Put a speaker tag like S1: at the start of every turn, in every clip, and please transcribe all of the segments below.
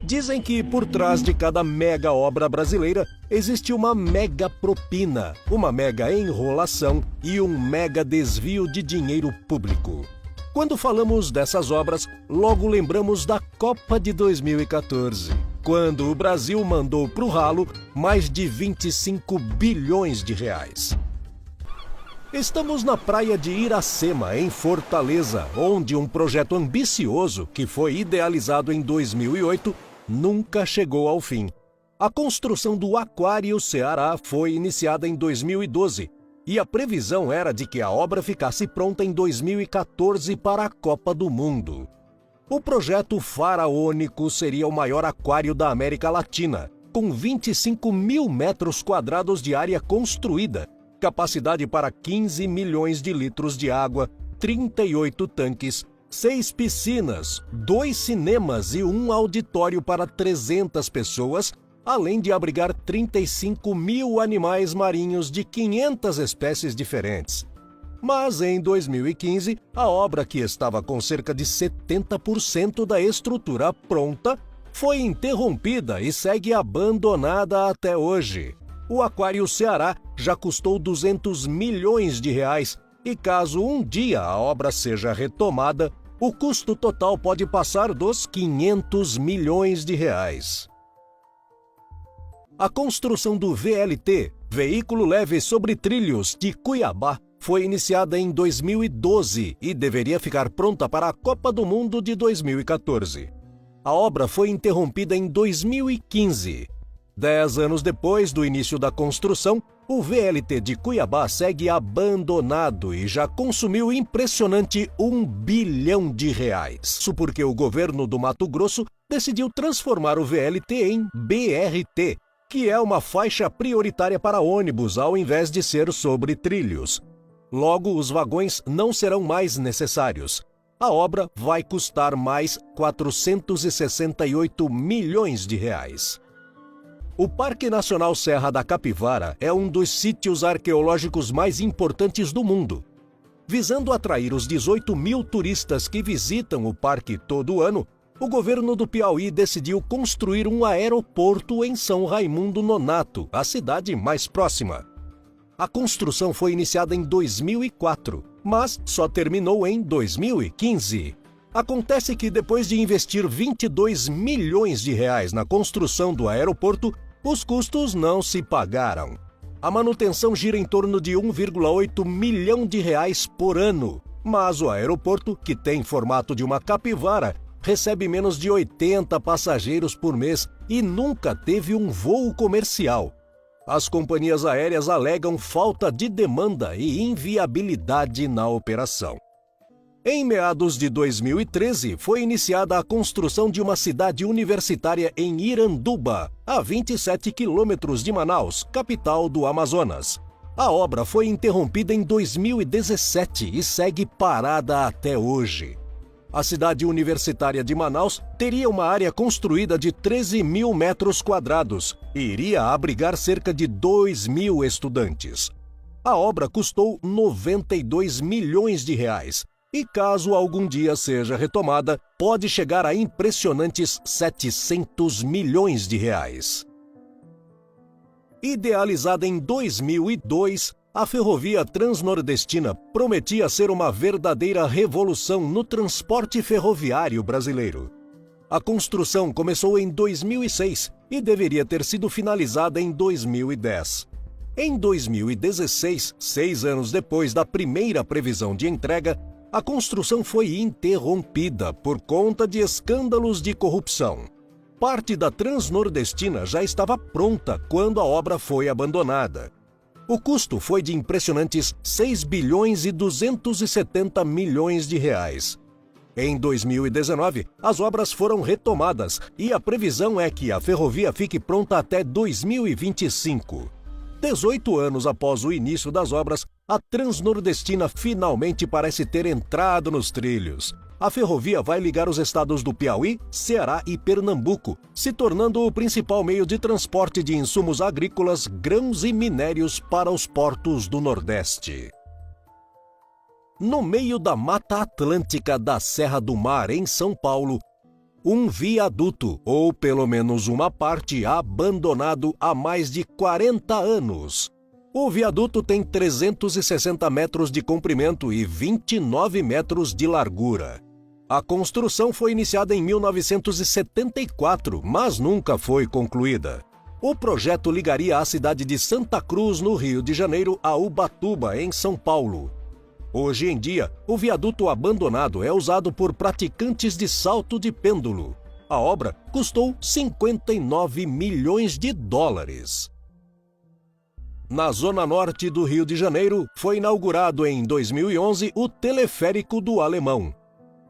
S1: Dizem que por trás de cada mega obra brasileira existe uma mega propina, uma mega enrolação e um mega desvio de dinheiro público. Quando falamos dessas obras, logo lembramos da Copa de 2014, quando o Brasil mandou para o ralo mais de 25 bilhões de reais. Estamos na praia de Iracema, em Fortaleza, onde um projeto ambicioso, que foi idealizado em 2008, nunca chegou ao fim. A construção do Aquário Ceará foi iniciada em 2012 e a previsão era de que a obra ficasse pronta em 2014 para a Copa do Mundo. O projeto faraônico seria o maior aquário da América Latina, com 25 mil metros quadrados de área construída, capacidade para 15 milhões de litros de água, 38 tanques, 6 piscinas, 2 cinemas e um auditório para 300 pessoas, além de abrigar 35 mil animais marinhos de 500 espécies diferentes. Mas em 2015, a obra, que estava com cerca de 70% da estrutura pronta, foi interrompida e segue abandonada até hoje. O Aquário Ceará já custou 200 milhões de reais e caso um dia a obra seja retomada, o custo total pode passar dos 500 milhões de reais. A construção do VLT, Veículo Leve sobre Trilhos, de Cuiabá, foi iniciada em 2012 e deveria ficar pronta para a Copa do Mundo de 2014. A obra foi interrompida em 2015. 10 anos depois do início da construção, o VLT de Cuiabá segue abandonado e já consumiu impressionante 1 bilhão de reais. Isso porque o governo do Mato Grosso decidiu transformar o VLT em BRT, que é uma faixa prioritária para ônibus ao invés de ser sobre trilhos. Logo, os vagões não serão mais necessários. A obra vai custar mais 468 milhões de reais. O Parque Nacional Serra da Capivara é um dos sítios arqueológicos mais importantes do mundo. Visando atrair os 18 mil turistas que visitam o parque todo ano, o governo do Piauí decidiu construir um aeroporto em São Raimundo Nonato, a cidade mais próxima. A construção foi iniciada em 2004, mas só terminou em 2015. Acontece que depois de investir 22 milhões de reais na construção do aeroporto, os custos não se pagaram. A manutenção gira em torno de 1,8 milhão de reais por ano, mas o aeroporto, que tem formato de uma capivara, recebe menos de 80 passageiros por mês e nunca teve um voo comercial. As companhias aéreas alegam falta de demanda e inviabilidade na operação. Em meados de 2013, foi iniciada a construção de uma cidade universitária em Iranduba, a 27 quilômetros de Manaus, capital do Amazonas. A obra foi interrompida em 2017 e segue parada até hoje. A cidade universitária de Manaus teria uma área construída de 13 mil metros quadrados e iria abrigar cerca de 2 mil estudantes. A obra custou 92 milhões de reais e, caso algum dia seja retomada, pode chegar a impressionantes 700 milhões de reais. Idealizada em 2002, a ferrovia Transnordestina prometia ser uma verdadeira revolução no transporte ferroviário brasileiro. A construção começou em 2006 e deveria ter sido finalizada em 2010. Em 2016, 6 anos depois da primeira previsão de entrega, a construção foi interrompida por conta de escândalos de corrupção. Parte da Transnordestina já estava pronta quando a obra foi abandonada. O custo foi de impressionantes 6 bilhões e 270 milhões de reais. Em 2019, as obras foram retomadas e a previsão é que a ferrovia fique pronta até 2025. 18 anos após o início das obras, a Transnordestina finalmente parece ter entrado nos trilhos. A ferrovia vai ligar os estados do Piauí, Ceará e Pernambuco, se tornando o principal meio de transporte de insumos agrícolas, grãos e minérios para os portos do Nordeste. No meio da Mata Atlântica da Serra do Mar, em São Paulo, um viaduto, ou pelo menos uma parte, abandonado há mais de 40 anos. O viaduto tem 360 metros de comprimento e 29 metros de largura. A construção foi iniciada em 1974, mas nunca foi concluída. O projeto ligaria a cidade de Santa Cruz, no Rio de Janeiro, a Ubatuba, em São Paulo. Hoje em dia, o viaduto abandonado é usado por praticantes de salto de pêndulo. A obra custou 59 milhões de dólares. Na zona norte do Rio de Janeiro, foi inaugurado em 2011 o Teleférico do Alemão.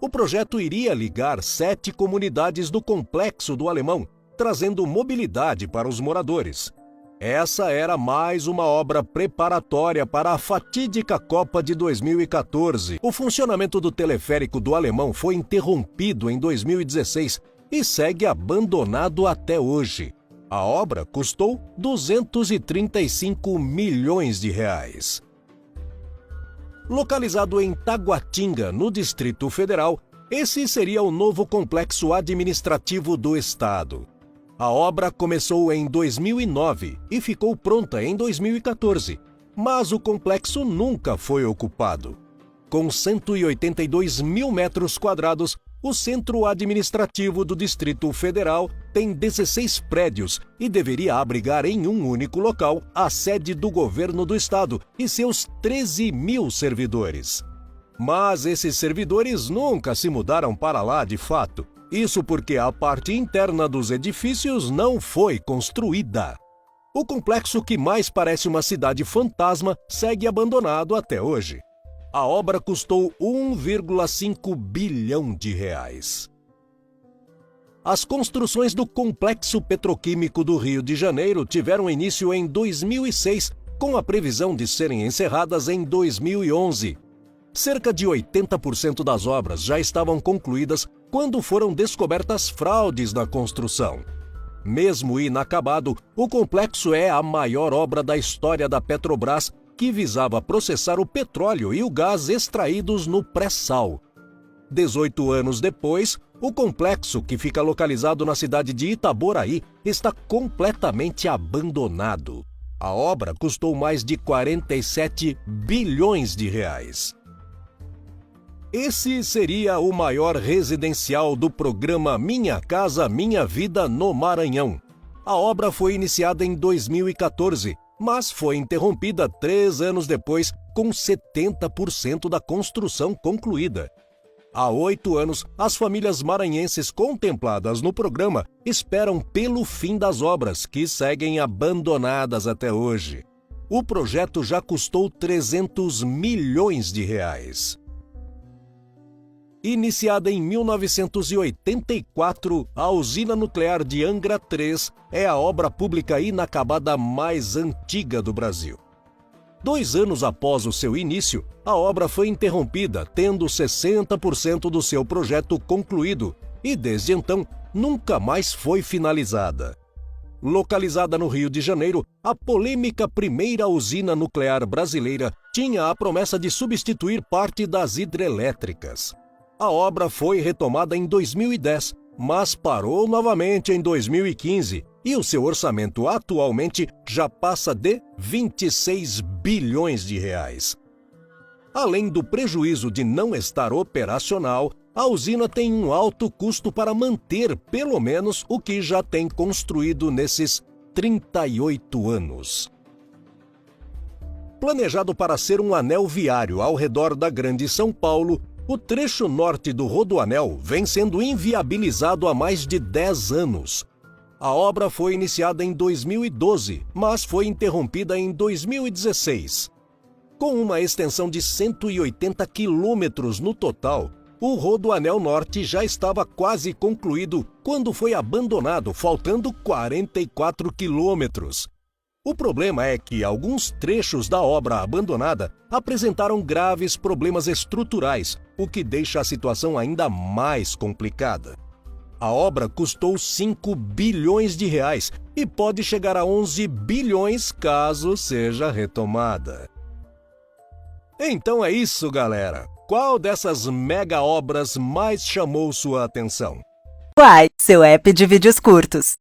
S1: O projeto iria ligar 7 comunidades do Complexo do Alemão, trazendo mobilidade para os moradores. Essa era mais uma obra preparatória para a fatídica Copa de 2014. O funcionamento do Teleférico do Alemão foi interrompido em 2016 e segue abandonado até hoje. A obra custou 235 milhões de reais. Localizado em Taguatinga, no Distrito Federal, esse seria o novo complexo administrativo do estado. A obra começou em 2009 e ficou pronta em 2014, mas o complexo nunca foi ocupado. Com 182 mil metros quadrados, o Centro Administrativo do Distrito Federal tem 16 prédios e deveria abrigar em um único local a sede do governo do estado e seus 13 mil servidores. Mas esses servidores nunca se mudaram para lá de fato. Isso porque a parte interna dos edifícios não foi construída. O complexo, que mais parece uma cidade fantasma, segue abandonado até hoje. A obra custou 1,5 bilhão de reais. As construções do Complexo Petroquímico do Rio de Janeiro tiveram início em 2006, com a previsão de serem encerradas em 2011. Cerca de 80% das obras já estavam concluídas quando foram descobertas fraudes na construção. Mesmo inacabado, o complexo é a maior obra da história da Petrobras, que visava processar o petróleo e o gás extraídos no pré-sal. 18 anos depois, o complexo, que fica localizado na cidade de Itaboraí, está completamente abandonado. A obra custou mais de 47 bilhões de reais. Esse seria o maior residencial do programa Minha Casa Minha Vida no Maranhão. A obra foi iniciada em 2014, mas foi interrompida 3 anos depois, com 70% da construção concluída. Há 8 anos, as famílias maranhenses contempladas no programa esperam pelo fim das obras, que seguem abandonadas até hoje. O projeto já custou 300 milhões de reais. Iniciada em 1984, a usina nuclear de Angra 3 é a obra pública inacabada mais antiga do Brasil. 2 anos após o seu início, a obra foi interrompida, tendo 60% do seu projeto concluído, e desde então nunca mais foi finalizada. Localizada no Rio de Janeiro, a polêmica primeira usina nuclear brasileira tinha a promessa de substituir parte das hidrelétricas. A obra foi retomada em 2010, mas parou novamente em 2015 e o seu orçamento atualmente já passa de 26 bilhões de reais. Além do prejuízo de não estar operacional, a usina tem um alto custo para manter pelo menos o que já tem construído nesses 38 anos. Planejado para ser um anel viário ao redor da Grande São Paulo, o trecho norte do Rodoanel vem sendo inviabilizado há mais de 10 anos. A obra foi iniciada em 2012, mas foi interrompida em 2016. Com uma extensão de 180 quilômetros no total, o Rodoanel Norte já estava quase concluído quando foi abandonado, faltando 44 quilômetros. O problema é que alguns trechos da obra abandonada apresentaram graves problemas estruturais, o que deixa a situação ainda mais complicada. A obra custou 5 bilhões de reais e pode chegar a 11 bilhões caso seja retomada. Então é isso, galera. Qual dessas mega obras mais chamou sua atenção?
S2: Uai, seu app de vídeos curtos.